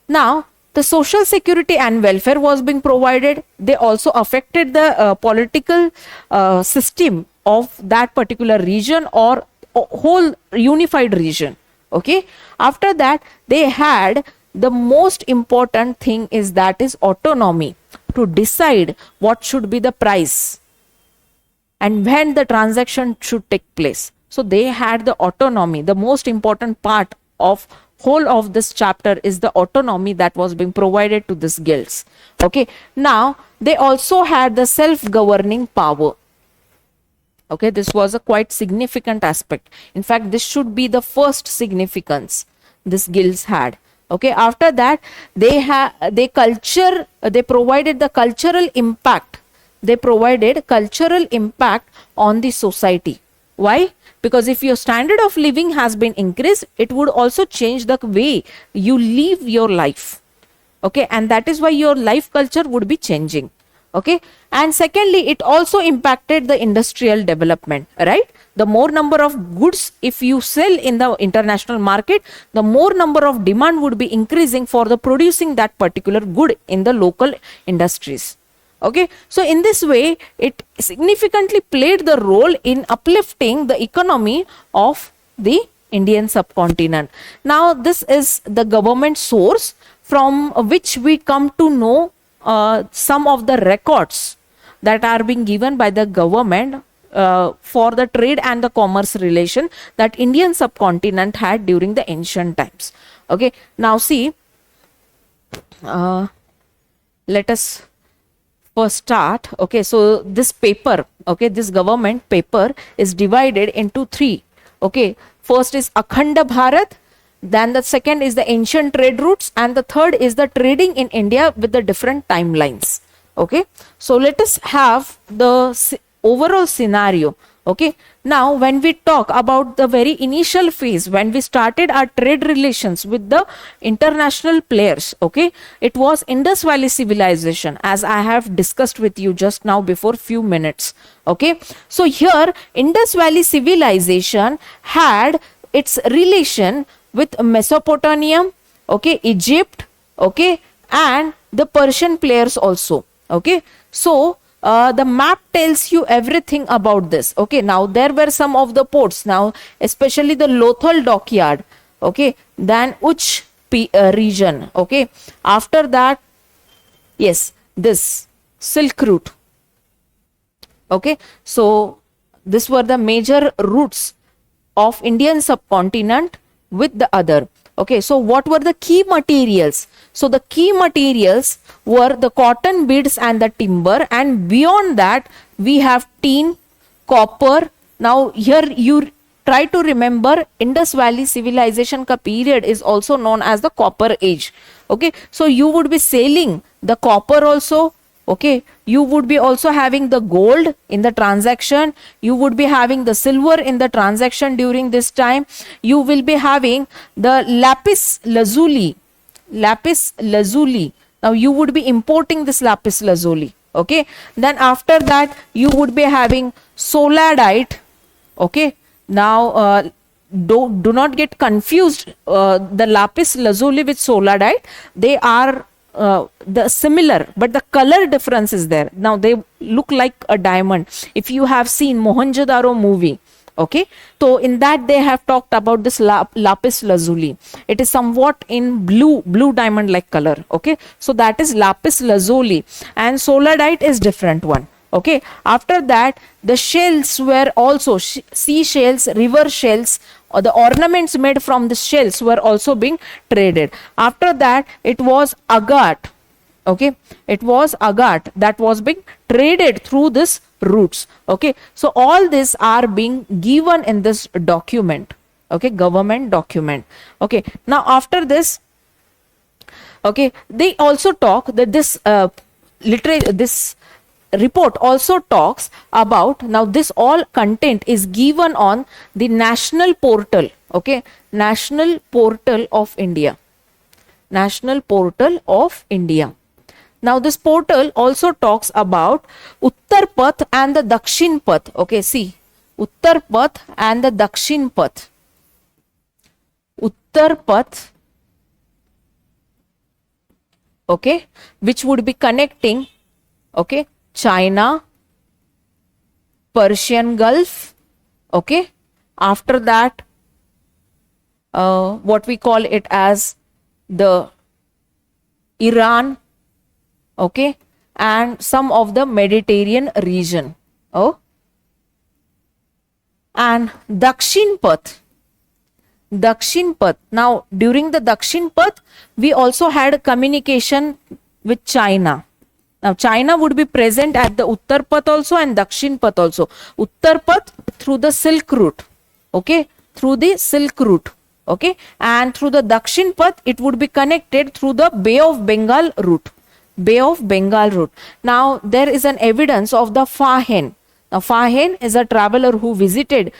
Now, the social security and welfare was being provided. They also affected the political system of that particular region or whole unified region. Okay. After that, they had the most important thing is that is autonomy to decide what should be the price and when the transaction should take place. So they had the autonomy. The most important part of whole of this chapter is the autonomy that was being provided to these guilds. Okay. Now they also had the self-governing power. Okay, this was a quite significant aspect. In fact, this should be the first significance this guilds had. Okay, after that, they provided the cultural impact. They provided cultural impact on the society. Why? Because if your standard of living has been increased, it would also change the way you live your life. Okay, and that is why your life culture would be changing. Okay, and secondly, it also impacted the industrial development, right? The more number of goods if you sell in the international market, the more number of demand would be increasing for the producing that particular good in the local industries. Okay, so in this way, it significantly played the role in uplifting the economy of the Indian subcontinent. Now, this is the government source from which we come to know some of the records that are being given by the government for the trade and the commerce relation that Indian subcontinent had during the ancient times. Okay, now see, let us first start. Okay, so this paper, okay, this government paper is divided into three. Okay, first is Akhanda Bharat, then the second is the ancient trade routes, and the third is the trading in India with the different timelines. Okay, so let us have the overall scenario. Okay, now when we talk about the very initial phase, when we started our trade relations with the international players, okay, it was Indus Valley civilization, as I have discussed with you just now before few minutes. Okay, so here Indus Valley civilization had its relation with Mesopotamia, okay, Egypt, okay, and the Persian players also. Okay, so the map tells you everything about this. Okay, now there were some of the ports, now especially the Lothal Dockyard, okay, then Uch region. Okay, after that, yes, this silkroute. Okay, so these were the major routes of Indian subcontinent with the other. Okay, so what were the key materials? So the key materials were the cotton beads and the timber, and beyond that we have tin, copper. Now here you try to remember Indus Valley civilization ka period is also known as the copper age. Okay, so you would be selling the copper also. Okay, you would be also having the gold in the transaction. You would be having the silver in the transaction during this time. You will be having the lapis lazuli. Lapis lazuli. Now you would be importing this lapis lazuli. Okay, then after that you would be having soladite. Okay, now do not get confused. The lapis lazuli with soladite, they are the similar, but the color difference is there. Now they look like a diamond. If you have seen Mohenjo-daro movie, okay, so in that they have talked about this lapis lazuli. It is somewhat in blue diamond like color. Okay, so that is lapis lazuli, and soladite is different one. Okay, after that the shells were also sea shells, river shells, or the ornaments made from the shells were also being traded. After that it was agate. Okay, it was agate that was being traded through this routes. Okay, so all these are being given in this document. Okay, government document. Okay, now after this, okay, they also talk that this this report also talks about, now this all content is given on the national portal. Okay, national portal of India. National portal of India. Now this portal also talks about Uttarapatha and the Dakshinapatha. Okay, see, Uttarapatha and the Dakshinapatha. Uttarapatha okay, which would be connecting, okay, China, Persian Gulf, okay. After that, what we call it as the Iran, okay, and some of the Mediterranean region. Oh, and Dakshinpath. Now, during the Dakshinpath, we also had communication with China. Now, China would be present at the Uttarpath also and Dakshinpath also. Uttarpath through the Silk Route, okay, through the Silk Route, okay, and through the Dakshinpath, it would be connected through the Bay of Bengal route. Bay of Bengal route. Now, there is an evidence of the Fahen. Now, Fahen is a traveler who visited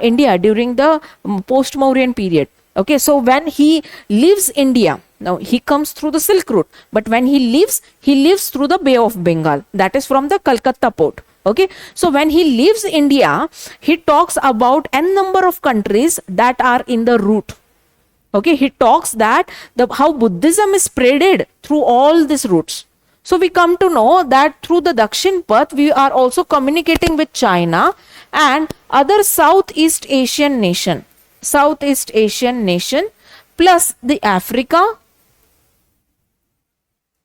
India during the post-Mauryan period. Okay, so when he leaves India, now he comes through the Silk Route, but when he leaves through the Bay of Bengal. That is from the Calcutta port. Okay, so when he leaves India, he talks about n number of countries that are in the route. Okay, he talks that how Buddhism is spreaded through all these routes. So we come to know that through the Dakshinpath, we are also communicating with China and other Southeast Asian nation plus the Africa,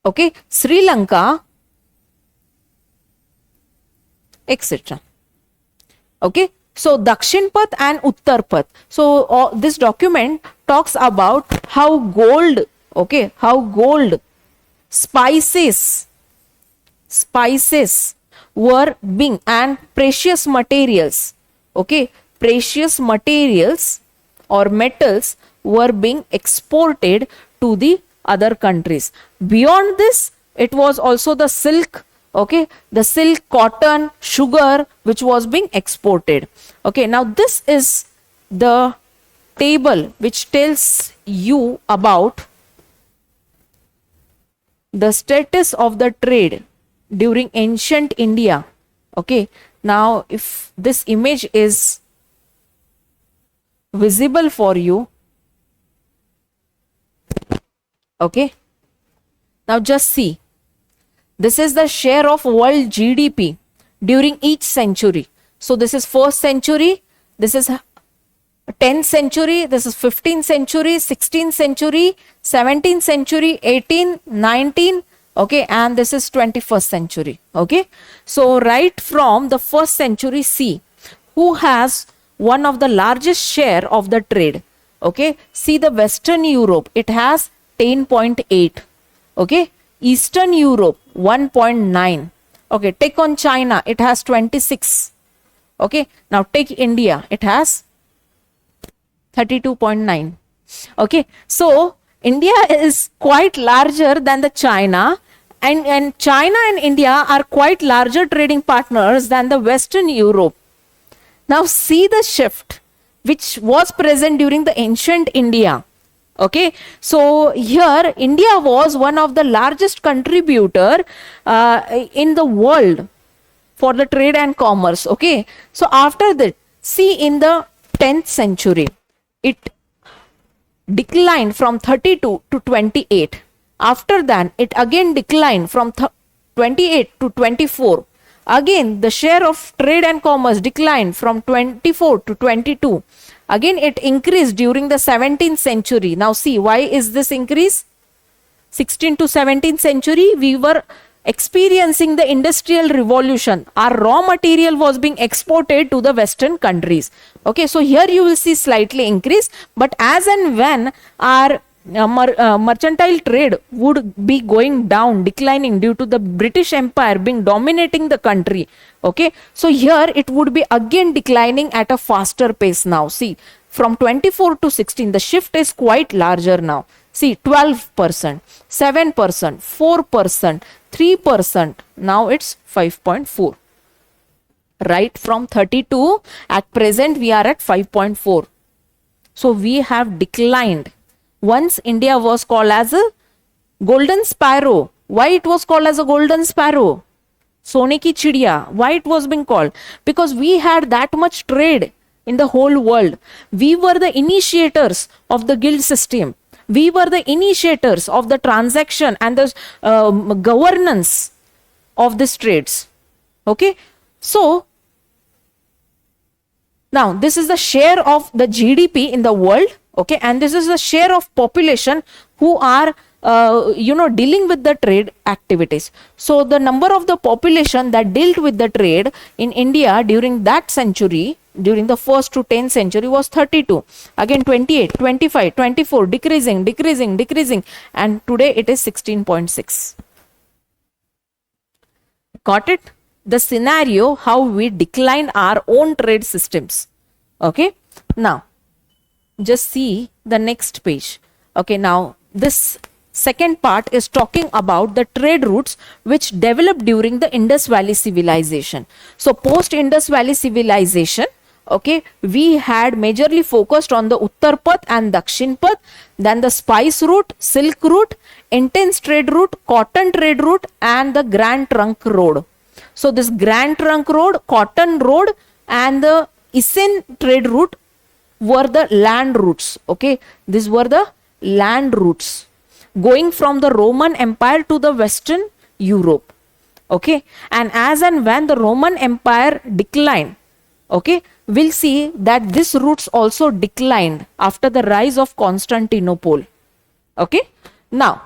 okay, Sri Lanka, etc. Okay, so Dakshinpath and Uttarpath. So this document talks about how gold, okay, how gold, spices were being, and precious materials, okay, precious materials or metals were being exported to the other countries. Beyond this, it was also the silk, okay, the silk, cotton, sugar, which was being exported. Okay, now this is the table which tells you about the status of the trade during ancient India. Okay, now if this image is visible for you, okay, now just see, this is the share of world GDP during each century. So this is 1st century, this is 10th century, this is 15th century, 16th century, 17th century, 18th, 19th, okay, and this is 21st century. Okay, so right from the 1st century, see who has one of the largest share of the trade. Okay, see the Western Europe, it has 10.8, okay, Eastern Europe 1.9, okay, take on China, it has 26, okay, now take India, it has 32.9. Okay, so India is quite larger than the China, and China and India are quite larger trading partners than the Western Europe. Now see the shift which was present during the ancient India. Okay, so here India was one of the largest contributor in the world for the trade and commerce. Okay, so after that, see in the 10th century, it declined from 32 to 28. After that, it again declined from 28 to 24. Again, the share of trade and commerce declined from 24 to 22. Again, it increased during the 17th century. Now see, why is this increase? 16th to 17th century, we were experiencing the industrial revolution. Our raw material was being exported to the Western countries. Okay, so here you will see slightly increase, but as and when our mercantile trade would be going down, declining due to the British Empire being dominating the country. Okay, so here it would be again declining at a faster pace now. See, from 24 to 16, the shift is quite larger now. See, 12%, 7%, 4%, 3%, now it's 5.4. Right from 32, at present we are at 5.4. So we have declined. Once India was called as a golden sparrow. Why it was called as a golden sparrow? Sone ki chidiya. Why it was being called? Because we had that much trade in the whole world. We were the initiators of the guild system. we were the initiators of the transaction and the governance of these trades. Okay, so now this is the share of the GDP in the world. Okay, and this is the share of population who are dealing with the trade activities. So the number of the population that dealt with the trade in India during that century, during the 1st to 10th century, was 32. Again 28, 25, 24, decreasing, and today it is 16.6. Got it? The scenario how we declined our own trade systems. Okay, now just see the next page. Okay, now this second part is talking about the trade routes which developed during the Indus Valley civilization. So post Indus Valley civilization, okay, we had majorly focused on the Uttarapatha and Dakshinapatha, then the spice route, silk route, intense trade route, cotton trade route, and the Grand Trunk Road. So this Grand Trunk Road, Cotton Road, and the Isen trade route were the land routes. Okay, these were the land routes going from the Roman Empire to the Western Europe. Okay, and as and when the Roman Empire declined, okay, we'll see that these routes also declined after the rise of Constantinople. Okay, now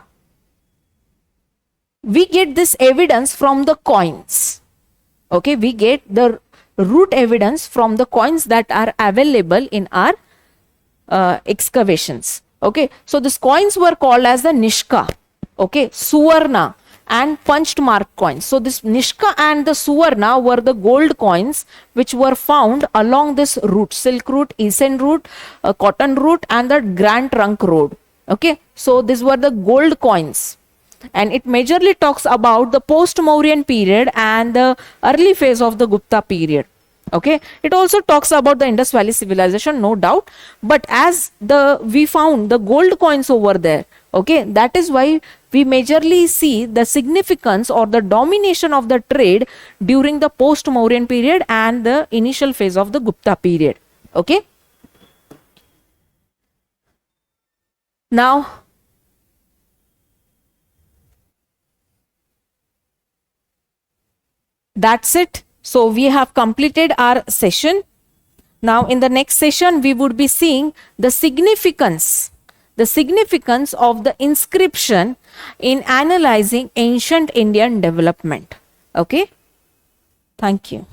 we get this evidence from the coins. Okay, we get the root evidence from the coins that are available in our excavations. Okay, so these coins were called as the Nishka, okay, Suvarna, and punched mark coins. So this Nishka and the Suvarna were the gold coins which were found along this route, silk route, Isen route, cotton route, and the Grand Trunk Road. Okay, so these were the gold coins, and it majorly talks about the post-Mauryan period and the early phase of the Gupta period. Okay, it also talks about the Indus Valley civilization, no doubt, but as we found the gold coins over there, okay, that is why we majorly see the significance or the domination of the trade during the post-Mauryan period and the initial phase of the Gupta period. Okay, now that's it. So we have completed our session. Now in the next session we would be seeing the significance of the inscription in analyzing ancient Indian development. Okay, thank you.